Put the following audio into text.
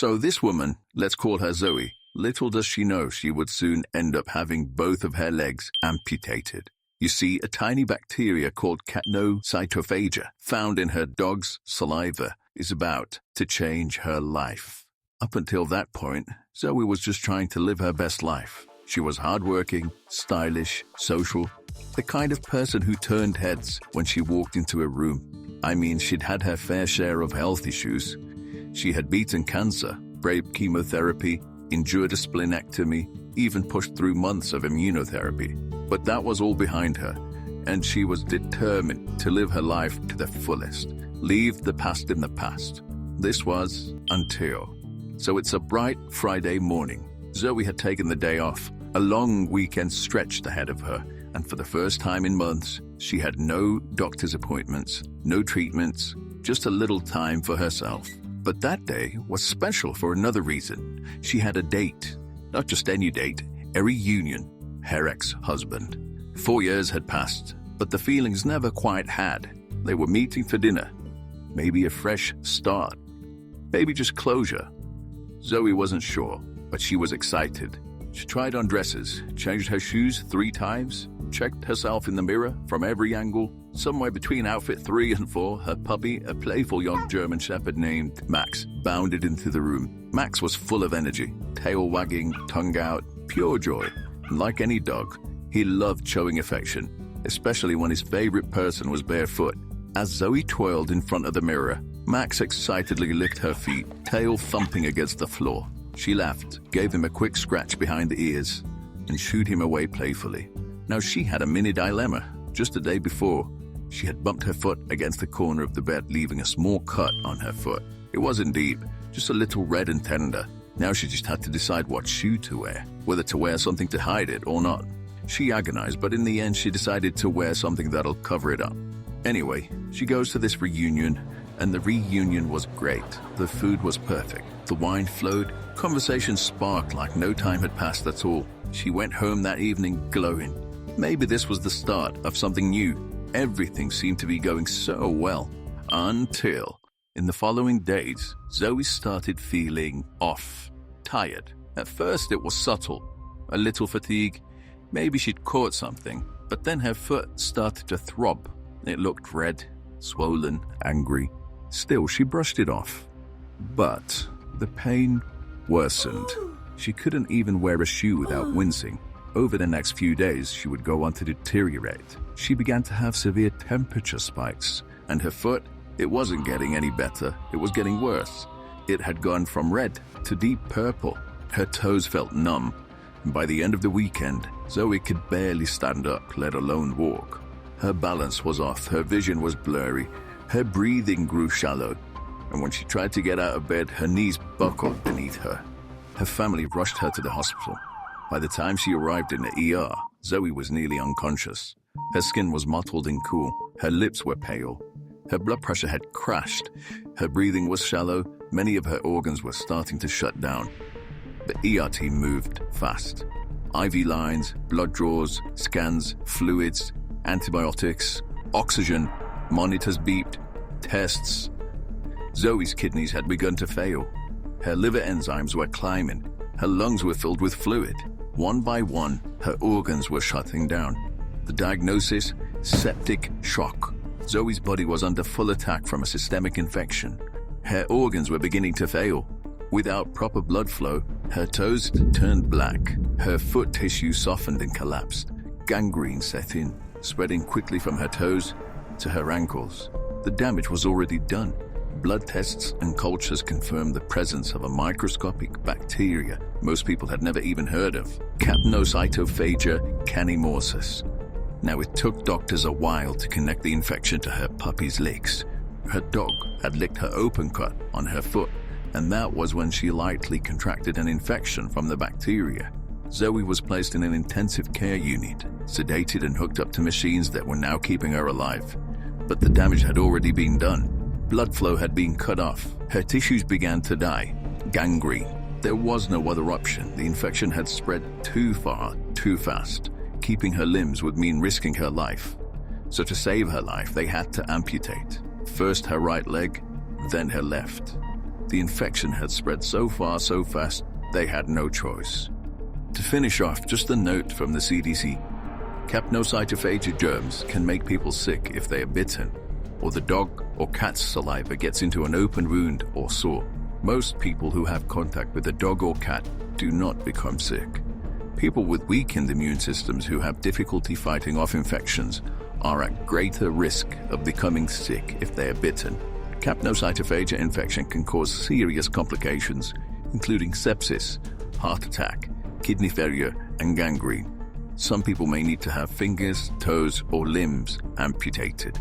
So this woman, let's call her Zoe, little does she know she would soon end up having both of her legs amputated. You see, a tiny bacteria called Capnocytophaga, found in her dog's saliva, is about to change her life. Up until that point, Zoe was just trying to live her best life. She was hardworking, stylish, social, the kind of person who turned heads when she walked into a room. I mean, she'd had her fair share of health issues. She had beaten cancer, braved chemotherapy, endured a splenectomy, even pushed through months of immunotherapy. But that was all behind her, and she was determined to live her life to the fullest, leave the past in the past. This was until. So it's a bright Friday morning. Zoe had taken the day off. A long weekend stretched ahead of her, and for the first time in months, she had no doctor's appointments, no treatments, just a little time for herself. But that day was special for another reason. She had a date, not just any date, a reunion, her ex-husband. 4 years had passed, but the feelings never quite had. They were meeting for dinner, maybe a fresh start, maybe just closure. Zoe wasn't sure, but she was excited. She tried on dresses, changed her shoes 3 times, checked herself in the mirror from every angle. Somewhere between outfit 3 and 4, her puppy, a playful young German shepherd named Max, bounded into the room. Max was full of energy, tail wagging, tongue out, pure joy. And like any dog, he loved showing affection, especially when his favorite person was barefoot. As Zoe twirled in front of the mirror, Max excitedly licked her feet, tail thumping against the floor. She laughed, gave him a quick scratch behind the ears, and shooed him away playfully. Now she had a mini dilemma. Just the day before, she had bumped her foot against the corner of the bed, leaving a small cut on her foot. It wasn't deep, just a little red and tender. Now she just had to decide what shoe to wear, whether to wear something to hide it or not. She agonized, but in the end she decided to wear something that'll cover it up. Anyway, she goes to this reunion, and the reunion was great. The food was perfect. The wine flowed. Conversation sparked like no time had passed at all. She went home that evening glowing. Maybe this was the start of something new. Everything seemed to be going so well. Until, in the following days, Zoe started feeling off, tired. At first it was subtle, a little fatigue. Maybe she'd caught something, but then her foot started to throb. It looked red, swollen, angry. Still, she brushed it off. But the pain worsened. She couldn't even wear a shoe without wincing. Over the next few days, she would go on to deteriorate. She began to have severe temperature spikes, and her foot, it wasn't getting any better, it was getting worse. It had gone from red to deep purple. Her toes felt numb, and by the end of the weekend, Zoe could barely stand up, let alone walk. Her balance was off, her vision was blurry, her breathing grew shallow, and when she tried to get out of bed, her knees buckled beneath her. Her family rushed her to the hospital. By the time she arrived in the ER, Zoe was nearly unconscious. Her skin was mottled and cool, her lips were pale. Her blood pressure had crashed, her breathing was shallow, many of her organs were starting to shut down. The ER team moved fast. IV lines, blood draws, scans, fluids, antibiotics, oxygen, monitors beeped, tests. Zoe's kidneys had begun to fail. Her liver enzymes were climbing. Her lungs were filled with fluid. One by one, her organs were shutting down. The diagnosis? Septic shock. Zoe's body was under full attack from a systemic infection. Her organs were beginning to fail. Without proper blood flow, her toes turned black. Her foot tissue softened and collapsed. Gangrene set in, spreading quickly from her toes to her ankles. The damage was already done. Blood tests and cultures confirmed the presence of a microscopic bacteria most people had never even heard of, Capnocytophaga canimorsus. Now, it took doctors a while to connect the infection to her puppy's legs. Her dog had licked her open cut on her foot, and that was when she likely contracted an infection from the bacteria. Zoe was placed in an intensive care unit, sedated and hooked up to machines that were now keeping her alive. But the damage had already been done. Blood flow had been cut off. Her tissues began to die. Gangrene. There was no other option. The infection had spread too far, too fast. Keeping her limbs would mean risking her life. So to save her life, they had to amputate. First her right leg, then her left. The infection had spread so far so fast, they had no choice. To finish off, just a note from the CDC. Capnocytophaga germs can make people sick if they are bitten, or the dog or cat's saliva gets into an open wound or sore. Most people who have contact with a dog or cat do not become sick. People with weakened immune systems who have difficulty fighting off infections are at greater risk of becoming sick if they are bitten. Capnocytophaga infection can cause serious complications, including sepsis, heart attack, kidney failure, and gangrene. Some people may need to have fingers, toes, or limbs amputated.